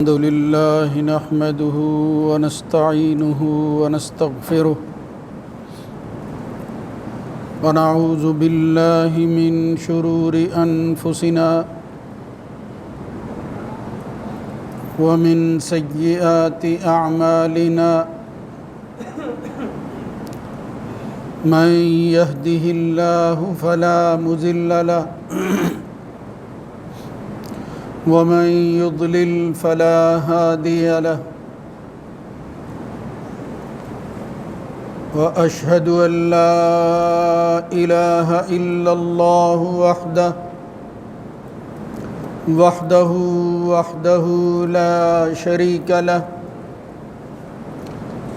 الحمد لله نحمده ونستعينه ونستغفره ونعوذ بالله من شرور أنفسنا ومن سيئات أعمالنا من يهده الله فلا مضل له ومن يضلل فلا هادي له وأشهد أن لا إله إلا الله وحده لا شريك له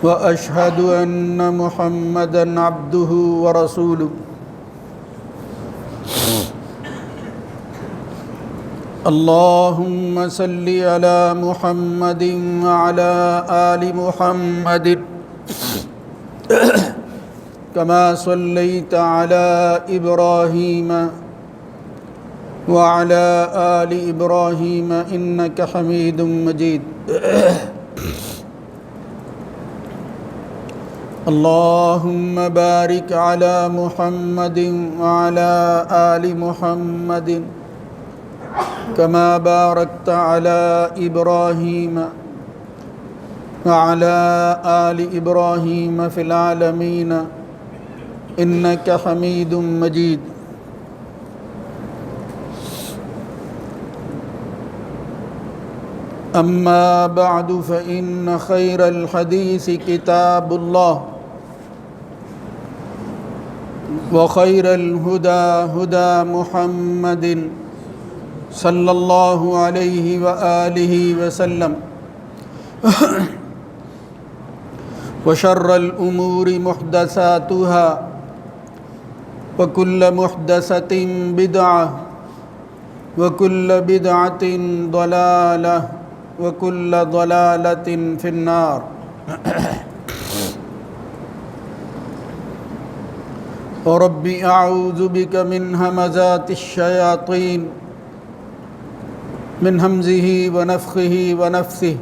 وأشهد أن محمدًا عبده ورسوله اللهم صل على محمد وعلى آل محمد كما صليت على إبراهيم وعلى آل إبراهيم إنك حميد مجيد اللهم بارك على محمد وعلى آل محمد كما باركت على إبراهيم وعلى آل إبراهيم في العالمين إنك حميد مجيد أما بعد فإن خير الحديث كتاب الله وخير الهدى هدى محمد صلی اللہ علیہ وآلہ وسلم وشر الأمور محدثاتها وكل محدثة بدعة وكل بدعة ضلالة وكل ضلالة في النار رب أعوذ بك من همزات الشياطين من همزه ونفخه ونفثه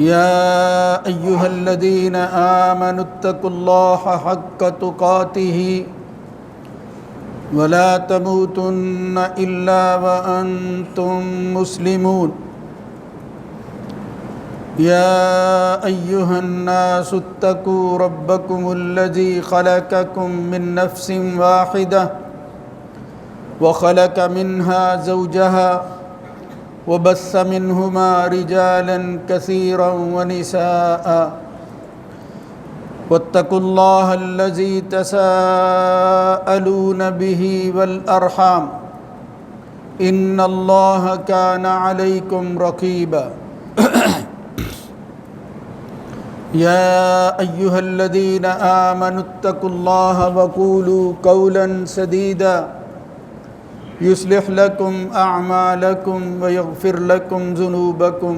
يا أيها الذين آمنوا اتقوا الله حق تقاته ولا تموتن إلا وأنتم مسلمون يا أيها الناس اتقوا ربكم الذي خلقكم من نفس واحدة وخلق منها زوجها وبث منهما رجالا كثيرا ونساء واتقوا الله الذي تساءلون به والأرحام إن الله كان عليكم رقيبا يا أيها الذين آمنوا اتقوا الله وقولوا قولا سديدا يصلح لكم أعمالكم ويغفر لكم ذنوبكم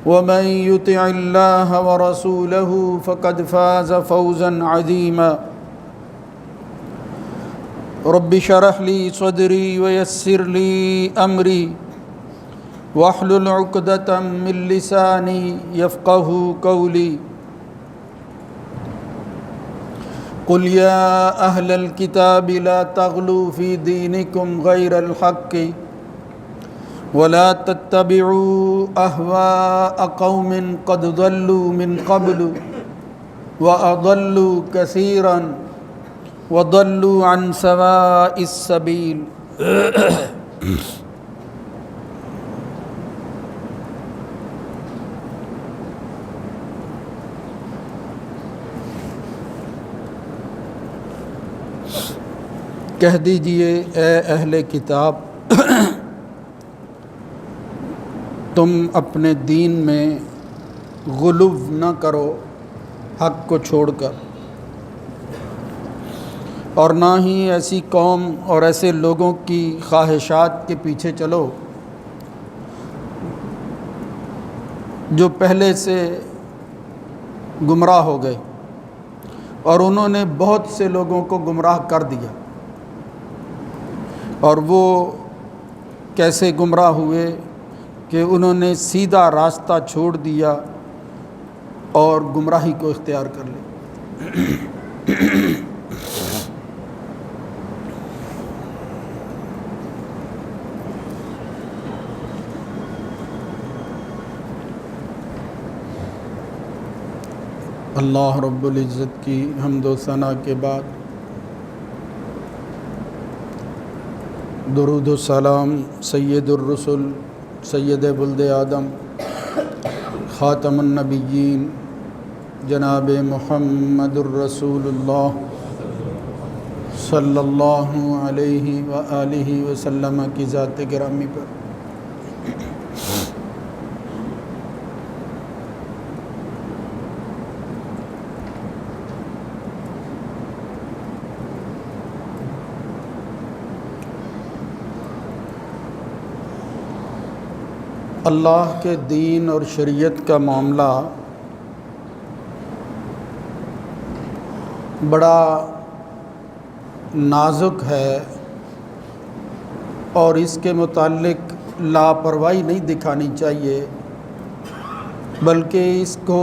ومن يطع الله ورسوله فقد فاز فوزا عظيما رب اشرح لي صدري ويسر لي أمري واحلل عقدة من لساني يفقه قولي قل يا أهل الكتاب لا تغلوا في دينكم غير الحق ولا تتبعوا أهواء قوم قد ضلوا من قبل وأضلوا كثيرا وضلوا عن سواء السبيل کہہ دیجئے اے اہل کتاب تم اپنے دین میں غلو نہ کرو حق کو چھوڑ کر، اور نہ ہی ایسی قوم اور ایسے لوگوں کی خواہشات کے پیچھے چلو جو پہلے سے گمراہ ہو گئے، اور انہوں نے بہت سے لوگوں کو گمراہ کر دیا۔ اور وہ کیسے گمراہ ہوئے کہ انہوں نے سیدھا راستہ چھوڑ دیا اور گمراہی کو اختیار کر لی۔ اللہ رب العزت کی حمد و ثنا کے بعد درود و سلام سید الرسل سید ولد آدم خاتم النبیین جناب محمد الرسول اللہ صلی اللہ علیہ وآلہ وسلم کی ذات گرامی پر اللہ کے دین اور شریعت کا معاملہ بڑا نازک ہے اور اس کے متعلق لاپرواہی نہیں دکھانی چاہیے، بلکہ اس کو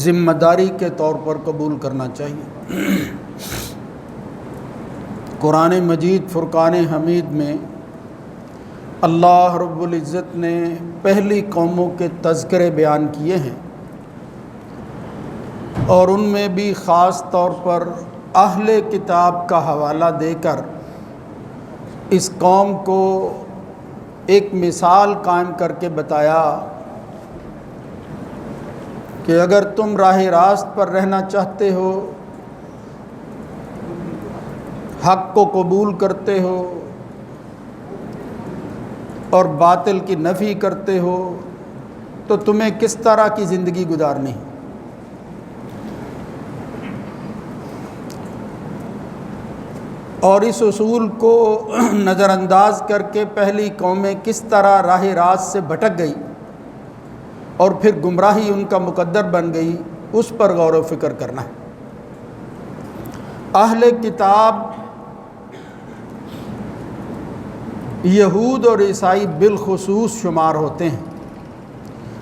ذمہ داری کے طور پر قبول کرنا چاہیے۔ قرآن مجید فرقان حمید میں اللہ رب العزت نے پہلی قوموں کے تذکرے بیان کیے ہیں، اور ان میں بھی خاص طور پر اہل کتاب کا حوالہ دے کر اس قوم کو ایک مثال قائم کر کے بتایا کہ اگر تم راہ راست پر رہنا چاہتے ہو، حق کو قبول کرتے ہو اور باطل کی نفی کرتے ہو، تو تمہیں کس طرح کی زندگی گزارنی ہے۔ اور اس اصول کو نظر انداز کر کے پہلی قومیں کس طرح راہ راست سے بھٹک گئی اور پھر گمراہی ان کا مقدر بن گئی، اس پر غور و فکر کرنا ہے۔ اہل کتاب یہود اور عیسائی بالخصوص شمار ہوتے ہیں،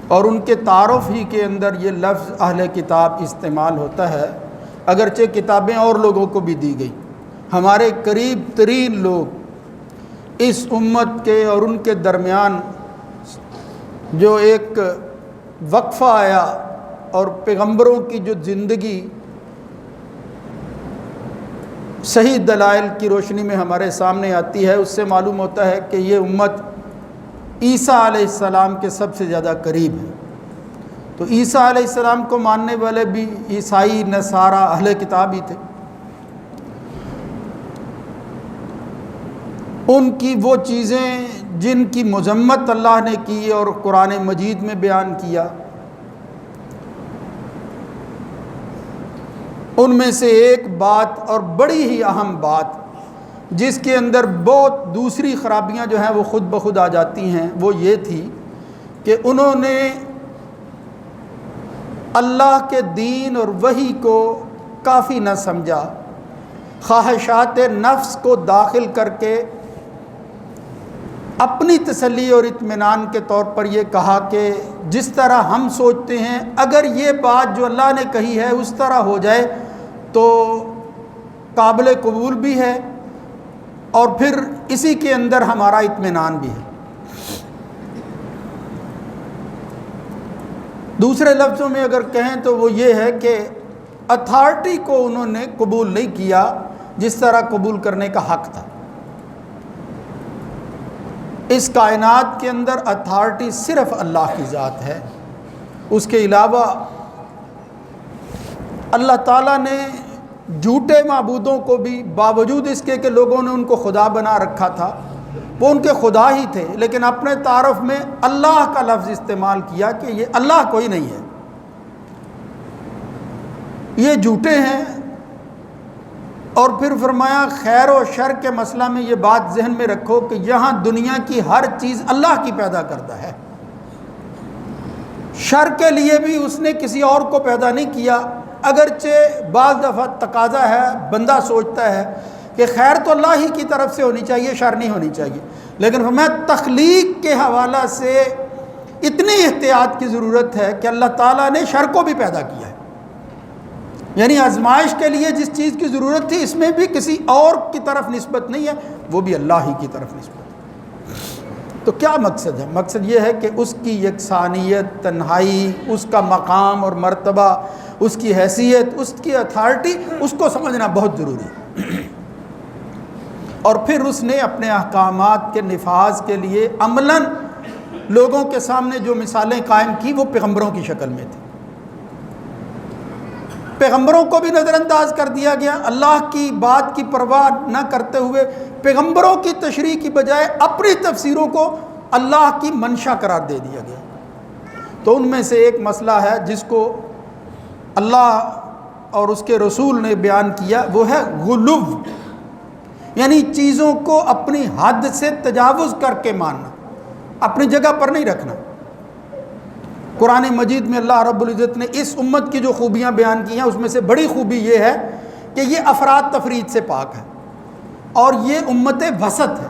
اور ان کے تعارف ہی کے اندر یہ لفظ اہل کتاب استعمال ہوتا ہے، اگرچہ کتابیں اور لوگوں کو بھی دی گئی۔ ہمارے قریب ترین لوگ اس امت کے اور ان کے درمیان جو ایک وقفہ آیا اور پیغمبروں کی جو زندگی صحیح دلائل کی روشنی میں ہمارے سامنے آتی ہے، اس سے معلوم ہوتا ہے کہ یہ امت عیسیٰ علیہ السلام کے سب سے زیادہ قریب ہے۔ تو عیسیٰ علیہ السلام کو ماننے والے بھی عیسائی نصارہ اہل کتاب ہی تھے۔ ان کی وہ چیزیں جن کی مذمت اللہ نے کی اور قرآن مجید میں بیان کیا، ان میں سے ایک بات اور بڑی ہی اہم بات جس کے اندر بہت دوسری خرابیاں جو ہیں وہ خود بخود آ جاتی ہیں، وہ یہ تھی کہ انہوں نے اللہ کے دین اور وحی کو کافی نہ سمجھا، خواہشات نفس کو داخل کر کے اپنی تسلی اور اطمینان کے طور پر یہ کہا کہ جس طرح ہم سوچتے ہیں اگر یہ بات جو اللہ نے کہی ہے اس طرح ہو جائے تو قابل قبول بھی ہے، اور پھر اسی کے اندر ہمارا اطمینان بھی ہے۔ دوسرے لفظوں میں اگر کہیں تو وہ یہ ہے کہ اتھارٹی کو انہوں نے قبول نہیں کیا جس طرح قبول کرنے کا حق تھا۔ اس کائنات کے اندر اتھارٹی صرف اللہ کی ذات ہے، اس کے علاوہ اللہ تعالیٰ نے جھوٹے معبودوں کو بھی باوجود اس کے کہ لوگوں نے ان کو خدا بنا رکھا تھا، وہ ان کے خدا ہی تھے، لیکن اپنے تعارف میں اللہ کا لفظ استعمال کیا کہ یہ اللہ کوئی نہیں ہے، یہ جھوٹے ہیں۔ اور پھر فرمایا خیر و شر کے مسئلہ میں یہ بات ذہن میں رکھو کہ یہاں دنیا کی ہر چیز اللہ کی پیدا کردہ ہے، شر کے لیے بھی اس نے کسی اور کو پیدا نہیں کیا، اگرچہ بعض دفعہ تقاضا ہے، بندہ سوچتا ہے کہ خیر تو اللہ ہی کی طرف سے ہونی چاہیے، شر نہیں ہونی چاہیے، لیکن فرمایا تخلیق کے حوالہ سے اتنی احتیاط کی ضرورت ہے کہ اللہ تعالیٰ نے شر کو بھی پیدا کیا ہے، یعنی آزمائش کے لیے جس چیز کی ضرورت تھی اس میں بھی کسی اور کی طرف نسبت نہیں ہے، وہ بھی اللہ ہی کی طرف نسبت ہے۔ تو کیا مقصد ہے؟ مقصد یہ ہے کہ اس کی یکسانیت، تنہائی، اس کا مقام اور مرتبہ، اس کی حیثیت، اس کی اتھارٹی، اس کو سمجھنا بہت ضروری ہے۔ اور پھر اس نے اپنے احکامات کے نفاذ کے لیے عملاً لوگوں کے سامنے جو مثالیں قائم کی وہ پیغمبروں کی شکل میں تھی۔ پیغمبروں کو بھی نظر انداز کر دیا گیا، اللہ کی بات کی پرواہ نہ کرتے ہوئے پیغمبروں کی تشریح کی بجائے اپنی تفسیروں کو اللہ کی منشا قرار دے دیا گیا۔ تو ان میں سے ایک مسئلہ ہے جس کو اللہ اور اس کے رسول نے بیان کیا، وہ ہے غلو، یعنی چیزوں کو اپنی حد سے تجاوز کر کے ماننا، اپنی جگہ پر نہیں رکھنا۔ قرآن مجید میں اللہ رب العزت نے اس امت کی جو خوبیاں بیان کی ہیں اس میں سے بڑی خوبی یہ ہے کہ یہ افراد تفرید سے پاک ہے، اور یہ امت وسط ہے۔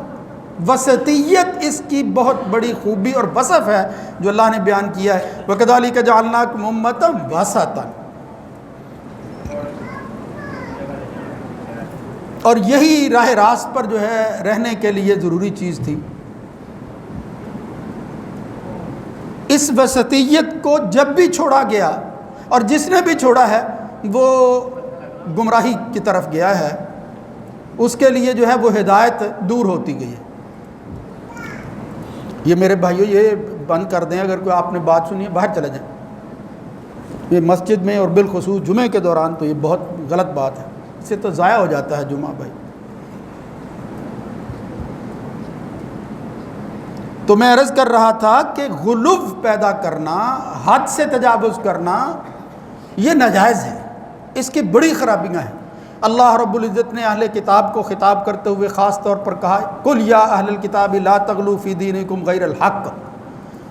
وسطیت اس کی بہت بڑی خوبی اور وصف ہے جو اللہ نے بیان کیا ہے، وَكَذَلِكَ جَعَلْنَاكُمْ أُمَّةً وَسَطًا۔ اور یہی راہ راست پر جو ہے رہنے کے لیے ضروری چیز تھی۔ اس وسطیت کو جب بھی چھوڑا گیا اور جس نے بھی چھوڑا ہے وہ گمراہی کی طرف گیا ہے، اس کے لیے جو ہے وہ ہدایت دور ہوتی گئی ہے۔ یہ میرے بھائیوں یہ بند کر دیں، اگر کوئی آپ نے بات سنی ہے باہر چلے جائیں۔ یہ مسجد میں اور بالخصوص جمعے کے دوران تو یہ بہت غلط بات ہے، اس سے تو ضائع ہو جاتا ہے جمعہ بھائی۔ تو میں عرض کر رہا تھا کہ غلو پیدا کرنا، حد سے تجاوز کرنا، یہ ناجائز ہے، اس کی بڑی خرابیاں ہیں۔ اللہ رب العزت نے اہل کتاب کو خطاب کرتے ہوئے خاص طور پر کہا، قُلْ یا اہل الکتاب لا تغلوا فی دینکم غیر الحق،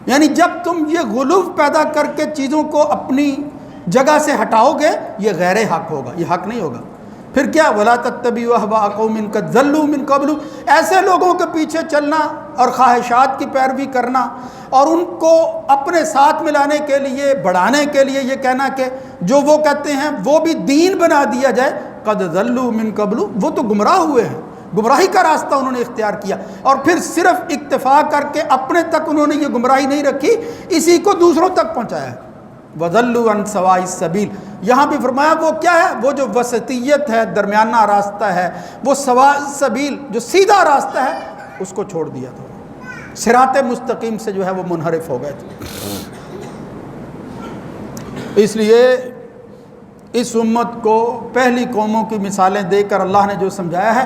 یعنی جب تم یہ غلو پیدا کر کے چیزوں کو اپنی جگہ سے ہٹاؤ گے یہ غیر حق ہوگا، یہ حق نہیں ہوگا۔ پھر کیا، وَلَا تَتَّبِعُوا أَهْوَاءَ قَوْمٍ قَدْ ضَلُّوا مِنْ قَبْلُ، ایسے لوگوں کے پیچھے چلنا اور خواہشات کی پیروی کرنا اور ان کو اپنے ساتھ ملانے کے لیے، بڑھانے کے لیے یہ کہنا کہ جو وہ کہتے ہیں وہ بھی دین بنا دیا جائے، قَدْ ضَلُّوا مِنْ قَبْلُ، وہ تو گمراہ ہوئے ہیں، گمراہی کا راستہ انہوں نے اختیار کیا، اور پھر صرف اکتفا کر کے اپنے تک انہوں نے یہ گمراہی نہیں رکھی، اسی کو دوسروں تک پہنچایا ہے۔ وَضَلُّوا عَنْ سَوَاءِ السَّبِيلِ، یہاں بھی فرمایا وہ کیا ہے، وہ جو وسطیت ہے، درمیانہ راستہ ہے، وہ سواء السبیل جو سیدھا راستہ ہے اس کو چھوڑ دیا تھا، صراط مستقیم سے جو ہے وہ منحرف ہو گئے تھے۔ اس لیے اس امت کو پہلی قوموں کی مثالیں دے کر اللہ نے جو سمجھایا ہے،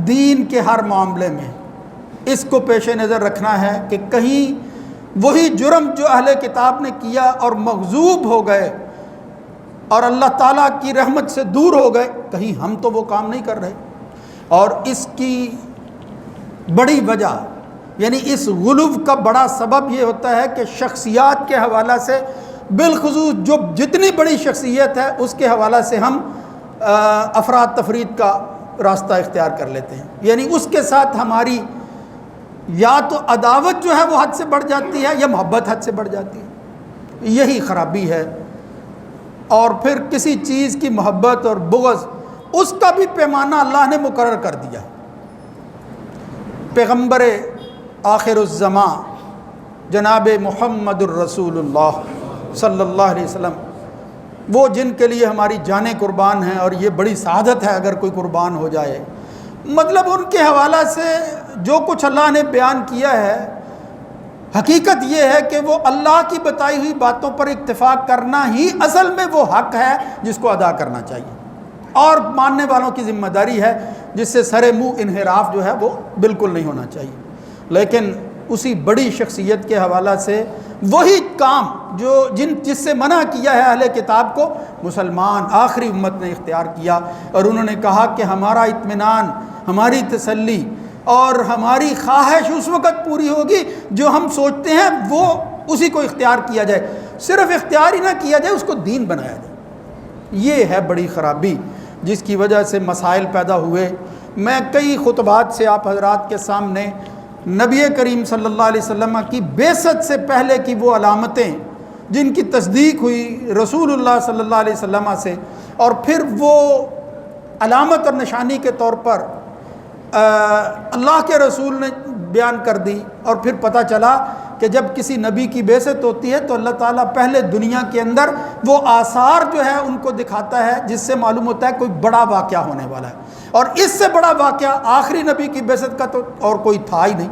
دین کے ہر معاملے میں اس کو پیش نظر رکھنا ہے کہ کہیں وہی جرم جو اہل کتاب نے کیا اور مغضوب ہو گئے اور اللہ تعالیٰ کی رحمت سے دور ہو گئے، کہیں ہم تو وہ کام نہیں کر رہے۔ اور اس کی بڑی وجہ، یعنی اس غلو کا بڑا سبب یہ ہوتا ہے کہ شخصیات کے حوالہ سے، بالخصوص جو جتنی بڑی شخصیت ہے اس کے حوالہ سے ہم افراد تفرید کا راستہ اختیار کر لیتے ہیں، یعنی اس کے ساتھ ہماری یا تو عداوت جو ہے وہ حد سے بڑھ جاتی ہے یا محبت حد سے بڑھ جاتی ہے، یہی خرابی ہے۔ اور پھر کسی چیز کی محبت اور بغض، اس کا بھی پیمانہ اللہ نے مقرر کر دیا۔ پیغمبر آخر الزمان جناب محمد الرسول اللہ صلی اللہ علیہ وسلم، وہ جن کے لیے ہماری جانیں قربان ہیں، اور یہ بڑی سعادت ہے اگر کوئی قربان ہو جائے، مطلب ان کے حوالہ سے جو کچھ اللہ نے بیان کیا ہے، حقیقت یہ ہے کہ وہ اللہ کی بتائی ہوئی باتوں پر اتفاق کرنا ہی اصل میں وہ حق ہے جس کو ادا کرنا چاہیے، اور ماننے والوں کی ذمہ داری ہے جس سے سر منہ انحراف جو ہے وہ بالکل نہیں ہونا چاہیے۔ لیکن اسی بڑی شخصیت کے حوالہ سے وہی کام جس سے منع کیا ہے اہل کتاب کو، مسلمان آخری امت نے اختیار کیا، اور انہوں نے کہا کہ ہمارا اطمینان، ہماری تسلی اور ہماری خواہش اس وقت پوری ہوگی جو ہم سوچتے ہیں وہ اسی کو اختیار کیا جائے، صرف اختیار ہی نہ کیا جائے، اس کو دین بنایا جائے۔ یہ ہے بڑی خرابی جس کی وجہ سے مسائل پیدا ہوئے۔ میں کئی خطبات سے آپ حضرات کے سامنے نبی کریم صلی اللہ علیہ وسلم کی بعثت سے پہلے کی وہ علامتیں جن کی تصدیق ہوئی رسول اللہ صلی اللہ علیہ وسلم سے، اور پھر وہ علامت اور نشانی کے طور پر اللہ کے رسول نے بیان کر دی، اور پھر پتہ چلا کہ جب کسی نبی کی بعثت ہوتی ہے تو اللہ تعالیٰ پہلے دنیا کے اندر وہ آثار جو ہے ان کو دکھاتا ہے، جس سے معلوم ہوتا ہے کوئی بڑا واقعہ ہونے والا ہے، اور اس سے بڑا واقعہ آخری نبی کی بعثت کا تو اور کوئی تھا ہی نہیں۔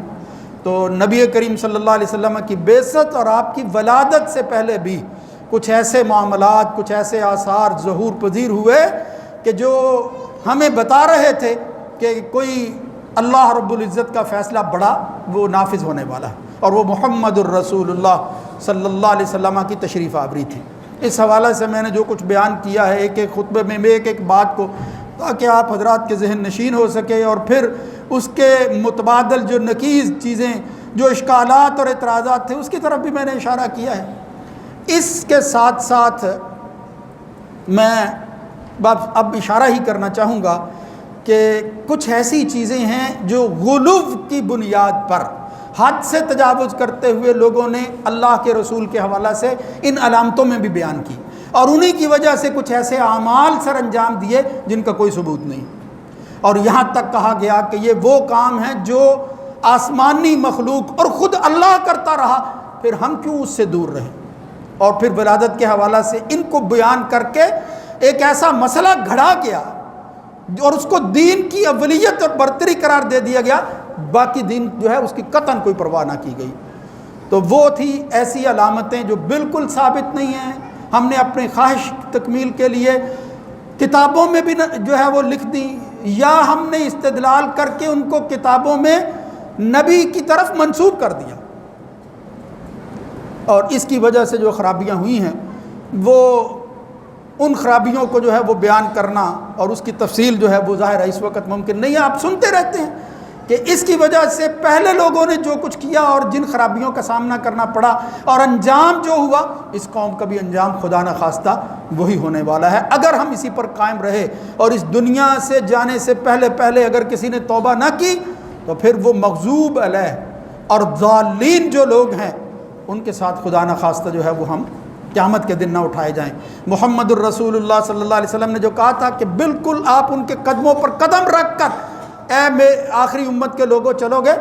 تو نبی کریم صلی اللہ علیہ وسلم کی بعثت اور آپ کی ولادت سے پہلے بھی کچھ ایسے معاملات، کچھ ایسے آثار ظہور پذیر ہوئے کہ جو ہمیں بتا رہے تھے کہ کوئی اللہ رب العزت کا فیصلہ بڑا وہ نافذ ہونے والا ہے، اور وہ محمد الرسول اللہ صلی اللہ علیہ وسلم کی تشریف آوری تھی۔ اس حوالے سے میں نے جو کچھ بیان کیا ہے ایک ایک خطبے میں ایک ایک بات کو، تاکہ آپ حضرات کے ذہن نشین ہو سکے، اور پھر اس کے متبادل جو نقیض چیزیں، جو اشکالات اور اعتراضات تھے، اس کی طرف بھی میں نے اشارہ کیا ہے۔ اس کے ساتھ ساتھ میں اب اشارہ ہی کرنا چاہوں گا کہ کچھ ایسی چیزیں ہیں جو غلو کی بنیاد پر حد سے تجاوز کرتے ہوئے لوگوں نے اللہ کے رسول کے حوالہ سے ان علامتوں میں بھی بیان کی، اور انہی کی وجہ سے کچھ ایسے اعمال سر انجام دیے جن کا کوئی ثبوت نہیں، اور یہاں تک کہا گیا کہ یہ وہ کام ہیں جو آسمانی مخلوق اور خود اللہ کرتا رہا، پھر ہم کیوں اس سے دور رہیں۔ اور پھر ولادت کے حوالہ سے ان کو بیان کر کے ایک ایسا مسئلہ گھڑا گیا اور اس کو دین کی اولیت اور برتری قرار دے دیا گیا، باقی دین جو ہے اس کی قطعاً کوئی پرواہ نہ کی گئی۔ تو وہ تھی ایسی علامتیں جو بالکل ثابت نہیں ہیں، ہم نے اپنی خواہش تکمیل کے لیے کتابوں میں بھی جو ہے وہ لکھ دی، یا ہم نے استدلال کر کے ان کو کتابوں میں نبی کی طرف منسوب کر دیا، اور اس کی وجہ سے جو خرابیاں ہوئی ہیں وہ ان خرابیوں کو جو ہے وہ بیان کرنا اور اس کی تفصیل جو ہے وہ ظاہر ہے اس وقت ممکن نہیں ہے۔ آپ سنتے رہتے ہیں کہ اس کی وجہ سے پہلے لوگوں نے جو کچھ کیا اور جن خرابیوں کا سامنا کرنا پڑا، اور انجام جو ہوا، اس قوم کا بھی انجام خدا نہ خواستہ وہی ہونے والا ہے اگر ہم اسی پر قائم رہے، اور اس دنیا سے جانے سے پہلے اگر کسی نے توبہ نہ کی تو پھر وہ مغضوب علیہ اور ضالین جو لوگ ہیں ان کے ساتھ خدا نہ خواستہ جو ہے وہ ہم قیامت کے دن نہ اٹھائے جائیں۔ محمد الرسول اللہ صلی اللہ علیہ وسلم نے جو کہا تھا کہ بالکل آپ ان کے قدموں پر قدم رکھ کر اے میں آخری امت کے لوگوں چلو گے،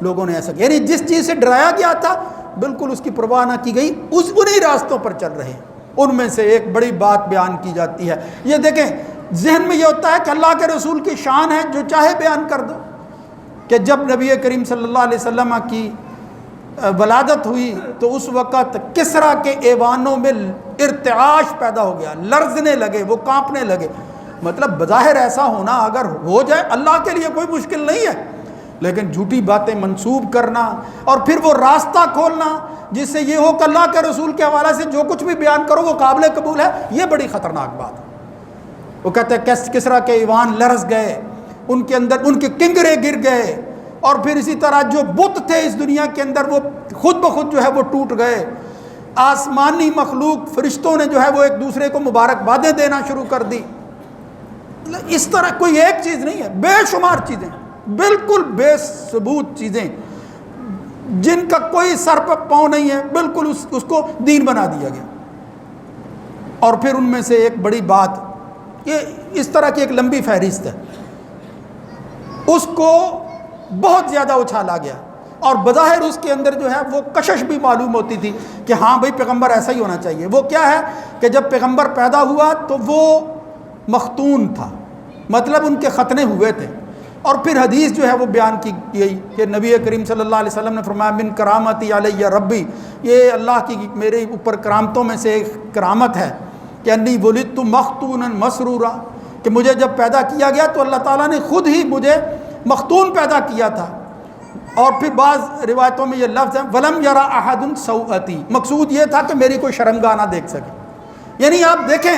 لوگوں نے ایسا کیا، یعنی جس چیز سے ڈرایا گیا تھا بالکل اس کی پرواہ نہ کی گئی، انہی راستوں پر چل رہے ہیں۔ ان میں سے ایک بڑی بات بیان کی جاتی ہے، یہ دیکھیں ذہن میں یہ ہوتا ہے کہ اللہ کے رسول کی شان ہے جو چاہے بیان کر دو، کہ جب نبی کریم صلی اللہ علیہ وسلم کی ولادت ہوئی تو اس وقت کسریٰ کے ایوانوں میں ارتعاش پیدا ہو گیا، لرزنے لگے، وہ کانپنے لگے۔ مطلب بظاہر ایسا ہونا اگر ہو جائے اللہ کے لیے کوئی مشکل نہیں ہے، لیکن جھوٹی باتیں منسوب کرنا اور پھر وہ راستہ کھولنا جس سے یہ ہو کہ اللہ کے رسول کے حوالے سے جو کچھ بھی بیان کرو وہ قابل قبول ہے، یہ بڑی خطرناک بات ہے۔ وہ کہتے ہیں کسریٰ کے ایوان لرز گئے، ان کے اندر ان کے کنگرے گر گئے، اور پھر اسی طرح جو بت تھے اس دنیا کے اندر وہ خود بخود جو ہے وہ ٹوٹ گئے۔ آسمانی مخلوق فرشتوں نے جو ہے وہ ایک دوسرے کو مبارکبادیں دینا شروع کر دی۔ اس طرح کوئی ایک چیز نہیں ہے، بے شمار چیزیں، بالکل بے ثبوت چیزیں جن کا کوئی سر پر پاؤں نہیں ہے، بالکل اس کو دین بنا دیا گیا۔ اور پھر ان میں سے ایک بڑی بات، یہ اس طرح کی ایک لمبی فہرست ہے، اس کو بہت زیادہ اچھالا گیا، اور بظاہر اس کے اندر جو ہے وہ کشش بھی معلوم ہوتی تھی کہ ہاں بھئی پیغمبر ایسا ہی ہونا چاہیے۔ وہ کیا ہے کہ جب پیغمبر پیدا ہوا تو وہ مختون تھا، مطلب ان کے ختنے ہوئے تھے، اور پھر حدیث جو ہے وہ بیان کی گئی کہ نبی کریم صلی اللہ علیہ وسلم نے فرمایا من کرامتی علیہ ربی، یہ اللہ کی میرے اوپر کرامتوں میں سے ایک کرامت ہے کہ انی ولدت مختونا مسرورا، کہ مجھے جب پیدا کیا گیا تو اللہ تعالیٰ نے خود ہی مجھے مختون پیدا کیا تھا۔ اور پھر بعض روایتوں میں یہ لفظ ہے ولم یرا احد سوءتی، مقصود یہ تھا کہ میری کوئی شرمگاہ نہ دیکھ سکے۔ یعنی آپ دیکھیں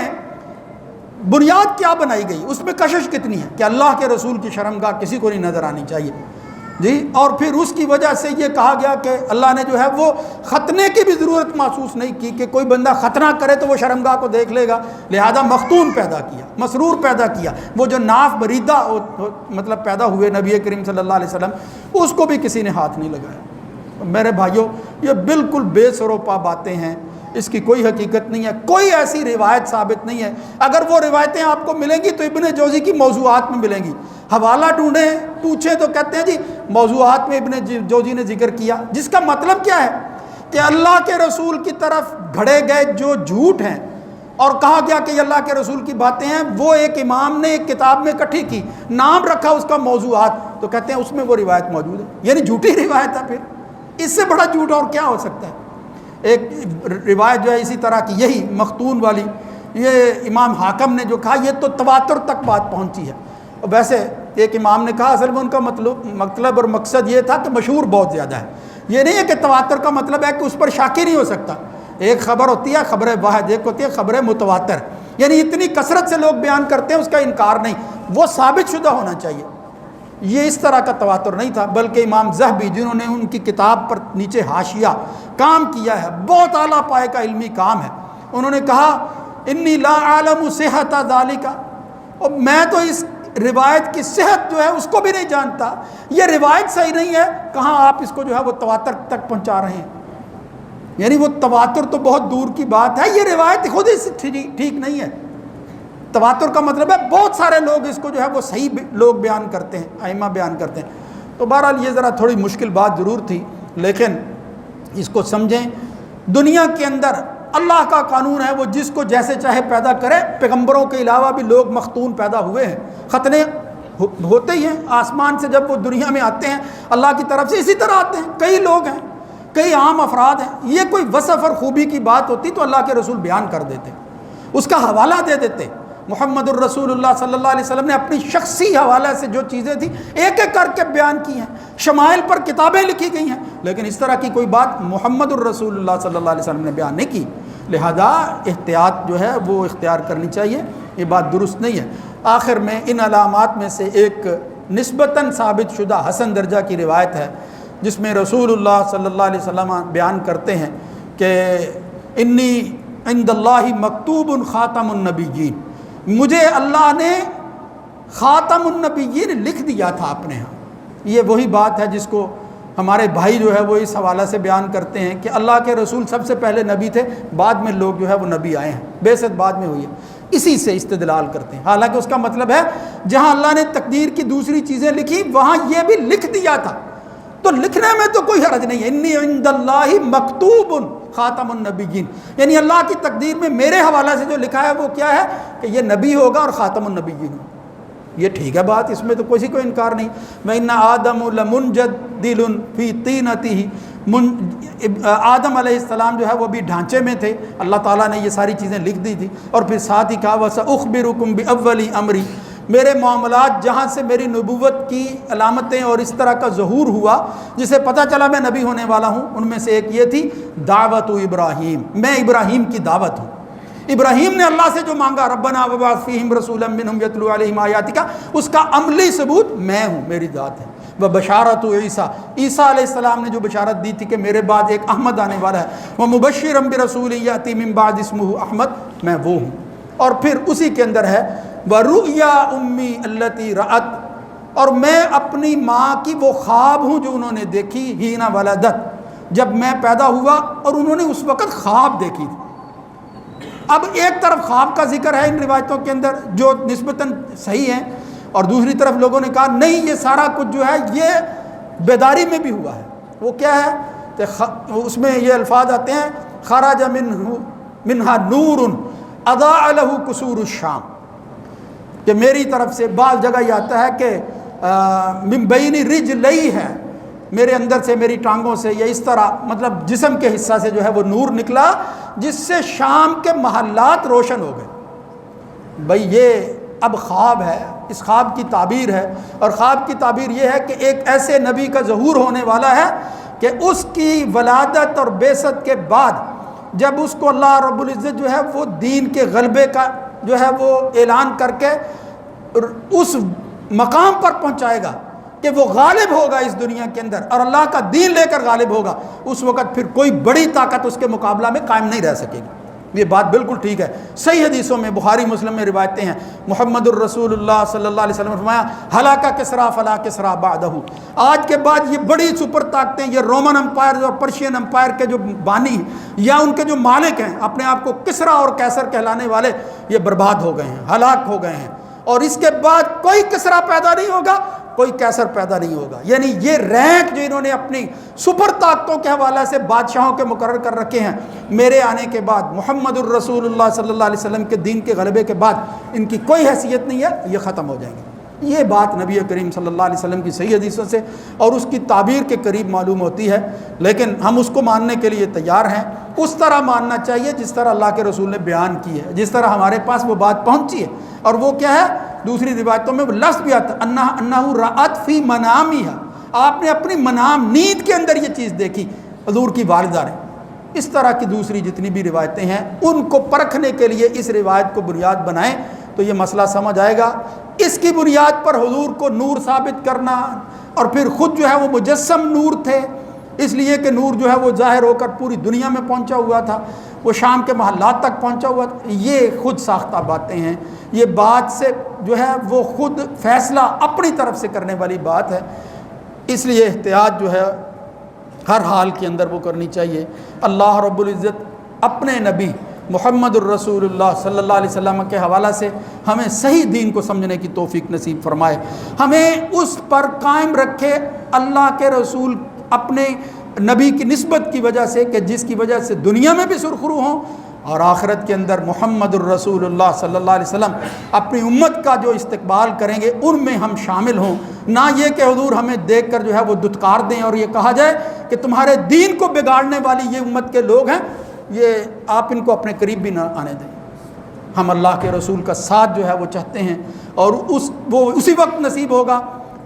بنیاد کیا بنائی گئی، اس میں کشش کتنی ہے کہ اللہ کے رسول کی شرمگاہ کسی کو نہیں نظر آنی چاہیے۔ جی، اور پھر اس کی وجہ سے یہ کہا گیا کہ اللہ نے جو ہے وہ ختنے کی بھی ضرورت محسوس نہیں کی کہ کوئی بندہ ختنہ کرے تو وہ شرمگاہ کو دیکھ لے گا، لہذا مختون پیدا کیا، مسرور پیدا کیا، وہ جو ناف بریدہ مطلب پیدا ہوئے نبی کریم صلی اللہ علیہ وسلم، اس کو بھی کسی نے ہاتھ نہیں لگایا۔ میرے بھائیوں، یہ بالکل بے سر و پا باتیں ہیں، اس کی کوئی حقیقت نہیں ہے، کوئی ایسی روایت ثابت نہیں ہے۔ اگر وہ روایتیں آپ کو ملیں گی تو ابن جوزی کی موضوعات میں ملیں گی، حوالہ ڈھونڈیں پوچھیں تو کہتے ہیں جی موضوعات میں ابن جوزی نے ذکر کیا، جس کا مطلب کیا ہے کہ اللہ کے رسول کی طرف گھڑے گئے جو جھوٹ ہیں اور کہا گیا کہ یہ اللہ کے رسول کی باتیں ہیں، وہ ایک امام نے ایک کتاب میں اکٹھی کی، نام رکھا اس کا موضوعات، تو کہتے ہیں اس میں وہ روایت موجود ہے، یعنی جھوٹی روایت ہے۔ پھر اس سے بڑا جھوٹ اور کیا ہو سکتا ہے؟ ایک روایت جو ہے اسی طرح کی، یہی مختون والی، یہ امام حاکم نے جو کہا، یہ تو تواتر تک بات پہنچی ہے۔ ویسے ایک امام نے کہا اصل میں ان کا مطلب اور مقصد یہ تھا کہ مشہور بہت زیادہ ہے، یہ نہیں ہے کہ تواتر کا مطلب ہے کہ اس پر شاکی نہیں ہو سکتا۔ ایک خبر ہوتی ہے خبر واحد، ایک ہوتی ہے خبر متواتر، یعنی اتنی کثرت سے لوگ بیان کرتے ہیں اس کا انکار نہیں، وہ ثابت شدہ ہونا چاہیے۔ یہ اس طرح کا تواتر نہیں تھا، بلکہ امام ذہبی جنہوں نے ان کی کتاب پر نیچے حاشیہ کام کیا ہے، بہت اعلیٰ پائے کا علمی کام ہے، انہوں نے کہا انی لا اعلم صحت ذالک، اور میں تو اس روایت کی صحت جو ہے اس کو بھی نہیں جانتا، یہ روایت صحیح نہیں ہے، کہاں آپ اس کو جو ہے وہ تواتر تک پہنچا رہے ہیں؟ یعنی وہ تواتر تو بہت دور کی بات ہے، یہ روایت خود ہی ٹھیک نہیں ہے۔ تواتر کا مطلب ہے بہت سارے لوگ اس کو جو ہے وہ صحیح لوگ بیان کرتے ہیں، ائمہ بیان کرتے ہیں۔ تو بہرحال یہ ذرا تھوڑی مشکل بات ضرور تھی، لیکن اس کو سمجھیں، دنیا کے اندر اللہ کا قانون ہے، وہ جس کو جیسے چاہے پیدا کرے۔ پیغمبروں کے علاوہ بھی لوگ مختون پیدا ہوئے ہیں، ختنے ہوتے ہی ہیں، آسمان سے جب وہ دنیا میں آتے ہیں اللہ کی طرف سے اسی طرح آتے ہیں، کئی لوگ ہیں، کئی عام افراد ہیں۔ یہ کوئی وصف اور خوبی کی بات ہوتی تو اللہ کے رسول بیان کر دیتے، اس کا حوالہ دے دیتے۔ محمد الرسول اللہ صلی اللہ علیہ وسلم نے اپنی شخصی حوالے سے جو چیزیں تھیں ایک ایک کر کے بیان کی ہیں، شمائل پر کتابیں لکھی گئی ہیں، لیکن اس طرح کی کوئی بات محمد الرسول اللہ صلی اللہ علیہ وسلم نے بیان نہیں کی۔ لہذا احتیاط جو ہے وہ اختیار کرنی چاہیے، یہ بات درست نہیں ہے۔ آخر میں ان علامات میں سے ایک نسبتاً ثابت شدہ حسن درجہ کی روایت ہے، جس میں رسول اللہ صلی اللہ علیہ وسلم بیان کرتے ہیں کہ انی عند اللہ مکتوب خاتم النبیین، مجھے اللہ نے خاتم النبیین لکھ دیا تھا اپنے ہاں۔ یہ وہی بات ہے جس کو ہمارے بھائی جو ہے وہ اس حوالہ سے بیان کرتے ہیں کہ اللہ کے رسول سب سے پہلے نبی تھے، بعد میں لوگ جو ہے وہ نبی آئے ہیں، بعثت بعد میں ہوئی ہے، اسی سے استدلال کرتے ہیں۔ حالانکہ اس کا مطلب ہے جہاں اللہ نے تقدیر کی دوسری چیزیں لکھی وہاں یہ بھی لکھ دیا تھا، تو لکھنے میں تو کوئی حرج نہیں ہے۔ انی عند اللہ مکتوب خاتم النبیین، یعنی اللہ کی تقدیر میں میرے حوالہ سے جو لکھا ہے وہ کیا ہے کہ یہ نبی ہوگا اور خاتم النبیین ہوگا۔ یہ ٹھیک ہے بات، اس میں تو کسی کو انکار نہیں۔ وَإِنَّ آدَمُ لَمُنْجَدِلٌ فِي طِينَتِهِ، آدم علیہ السلام جو ہے وہ بھی ڈھانچے میں تھے، اللہ تعالیٰ نے یہ ساری چیزیں لکھ دی تھی، اور پھر ساتھ ہی کہا وَسَأُخْبِرُكُمْ بِأَوَّلِ أَمْرِ، میرے معاملات جہاں سے میری نبوت کی علامتیں اور اس طرح کا ظہور ہوا جسے پتہ چلا میں نبی ہونے والا ہوں، ان میں سے ایک یہ تھی دعوت ابراہیم، میں ابراہیم کی دعوت ہوں۔ ابراہیم نے اللہ سے جو مانگا ربنا وبعث فیہم رسولا منہم یتلو علیہم آیاتک، اس کا عملی ثبوت میں ہوں، میری ذات ہے۔ وبشارت عیسیٰ، عیسیٰ علیہ السلام نے جو بشارت دی تھی کہ میرے بعد ایک احمد آنے والا ہے، ومبشرا برسول یاتی من بعد اسمہ احمد، میں وہ ہوں۔ اور پھر اسی کے اندر ہے ورؤیا امی التی رأت، اور میں اپنی ماں کی وہ خواب ہوں جو انہوں نے دیکھی، ہینا ولدت، جب میں پیدا ہوا اور انہوں نے اس وقت خواب دیکھی تھی۔ اب ایک طرف خواب کا ذکر ہے ان روایتوں کے اندر جو نسبتاً صحیح ہیں، اور دوسری طرف لوگوں نے کہا نہیں، یہ سارا کچھ جو ہے یہ بیداری میں بھی ہوا ہے۔ وہ کیا ہے کہ اس میں یہ الفاظ آتے ہیں خرج منہا نور اضاء لہ قصور الشام، کہ میری طرف سے، بعض جگہ یہ آتا ہے کہ من بین رجلی ہے، میرے اندر سے، میری ٹانگوں سے، یا اس طرح مطلب جسم کے حصہ سے جو ہے وہ نور نکلا جس سے شام کے محلات روشن ہو گئے۔ بھئی یہ اب خواب ہے، اس خواب کی تعبیر ہے، اور خواب کی تعبیر یہ ہے کہ ایک ایسے نبی کا ظہور ہونے والا ہے کہ اس کی ولادت اور بعثت کے بعد جب اس کو اللہ رب العزت جو ہے وہ دین کے غلبے کا جو ہے وہ اعلان کر کے اس مقام پر پہنچائے گا کہ وہ غالب ہوگا اس دنیا کے اندر اور اللہ کا دین لے کر غالب ہوگا، اس وقت پھر کوئی بڑی طاقت اس کے مقابلہ میں قائم نہیں رہ سکے گی۔ یہ بات بالکل ٹھیک ہے۔ صحیح حدیثوں میں، بخاری مسلم میں روایتیں ہیں، محمد الرسول اللہ صلی اللہ علیہ وسلم نے فرمایا ہلاکا کسریٰ فلا کسریٰ بعدہ، آج کے بعد یہ بڑی سپر طاقتیں، یہ رومن امپائر اور پرشین امپائر کے جو بانی یا ان کے جو مالک ہیں، اپنے آپ کو کسریٰ اور کیسر کہلانے والے، یہ برباد ہو گئے ہیں، ہلاک ہو گئے ہیں، اور اس کے بعد کوئی کسریٰ پیدا نہیں ہوگا، کوئی کیسر پیدا نہیں ہوگا۔ یعنی یہ رینک جو انہوں نے اپنی سپر طاقتوں کے حوالے سے بادشاہوں کے مقرر کر رکھے ہیں، میرے آنے کے بعد، محمد الرسول اللہ صلی اللہ علیہ وسلم کے دین کے غلبے کے بعد ان کی کوئی حیثیت نہیں ہے، یہ ختم ہو جائیں گے۔ یہ بات نبی کریم صلی اللہ علیہ وسلم کی صحیح حدیثوں سے اور اس کی تعبیر کے قریب معلوم ہوتی ہے، لیکن ہم اس کو ماننے کے لیے تیار ہیں۔ اس طرح ماننا چاہیے جس طرح اللہ کے رسول نے بیان کی ہے، جس طرح ہمارے پاس وہ بات پہنچی ہے، اور وہ کیا ہے؟ دوسری روایتوں میں وہ لفظ بھی آتا ہے انہ رأت فی منامہا، آپ نے اپنی منام، نیند کے اندر یہ چیز دیکھی حضور کی والدہ نے۔ اس طرح کی دوسری جتنی بھی روایتیں ہیں ان کو پرکھنے کے لیے اس روایت کو بنیاد بنائیں تو یہ مسئلہ سمجھ آئے گا۔ اس کی بنیاد پر حضور کو نور ثابت کرنا، اور پھر خود جو ہے وہ مجسم نور تھے، اس لیے کہ نور جو ہے وہ ظاہر ہو کر پوری دنیا میں پہنچا ہوا تھا، وہ شام کے محلات تک پہنچا ہوا تھا، یہ خود ساختہ باتیں ہیں۔ یہ بات سے جو ہے وہ خود فیصلہ اپنی طرف سے کرنے والی بات ہے، اس لیے احتیاط جو ہے ہر حال کے اندر وہ کرنی چاہیے۔ اللہ رب العزت اپنے نبی محمد الرسول اللہ صلی اللہ علیہ وسلم کے حوالہ سے ہمیں صحیح دین کو سمجھنے کی توفیق نصیب فرمائے، ہمیں اس پر قائم رکھے، اللہ کے رسول اپنے نبی کی نسبت کی وجہ سے، کہ جس کی وجہ سے دنیا میں بھی سرخرو ہوں اور آخرت کے اندر محمد الرسول اللہ صلی اللہ علیہ وسلم اپنی امت کا جو استقبال کریں گے ان میں ہم شامل ہوں۔ نہ یہ کہ حضور ہمیں دیکھ کر جو ہے وہ دھتکار دیں اور یہ کہا جائے کہ تمہارے دین کو بگاڑنے والی یہ امت کے لوگ ہیں، یہ آپ ان کو اپنے قریب بھی نہ آنے دیں۔ ہم اللہ کے رسول کا ساتھ جو ہے وہ چاہتے ہیں، اور وہ اسی وقت نصیب ہوگا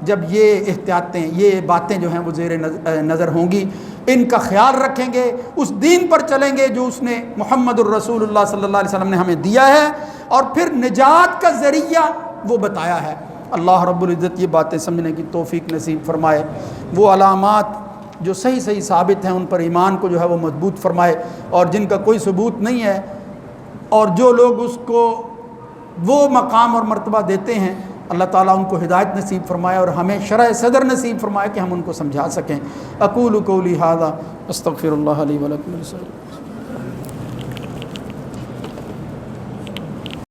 جب یہ احتیاطیں، یہ باتیں جو ہیں وہ زیر نظر ہوں گی، ان کا خیال رکھیں گے، اس دین پر چلیں گے جو اس نے محمد الرسول اللہ صلی اللہ علیہ وسلم نے ہمیں دیا ہے، اور پھر نجات کا ذریعہ وہ بتایا ہے۔ اللہ رب العزت یہ باتیں سمجھنے کی توفیق نصیب فرمائے، وہ علامات جو صحیح ثابت ہیں ان پر ایمان کو جو ہے وہ مضبوط فرمائے، اور جن کا کوئی ثبوت نہیں ہے اور جو لوگ اس کو وہ مقام اور مرتبہ دیتے ہیں، اللہ تعالیٰ ان کو ہدایت نصیب فرمائے اور ہمیں شرح صدر نصیب فرمائے کہ ہم ان کو سمجھا سکیں۔ اقول قولی ھذا استغفر اللہ لی ولکم۔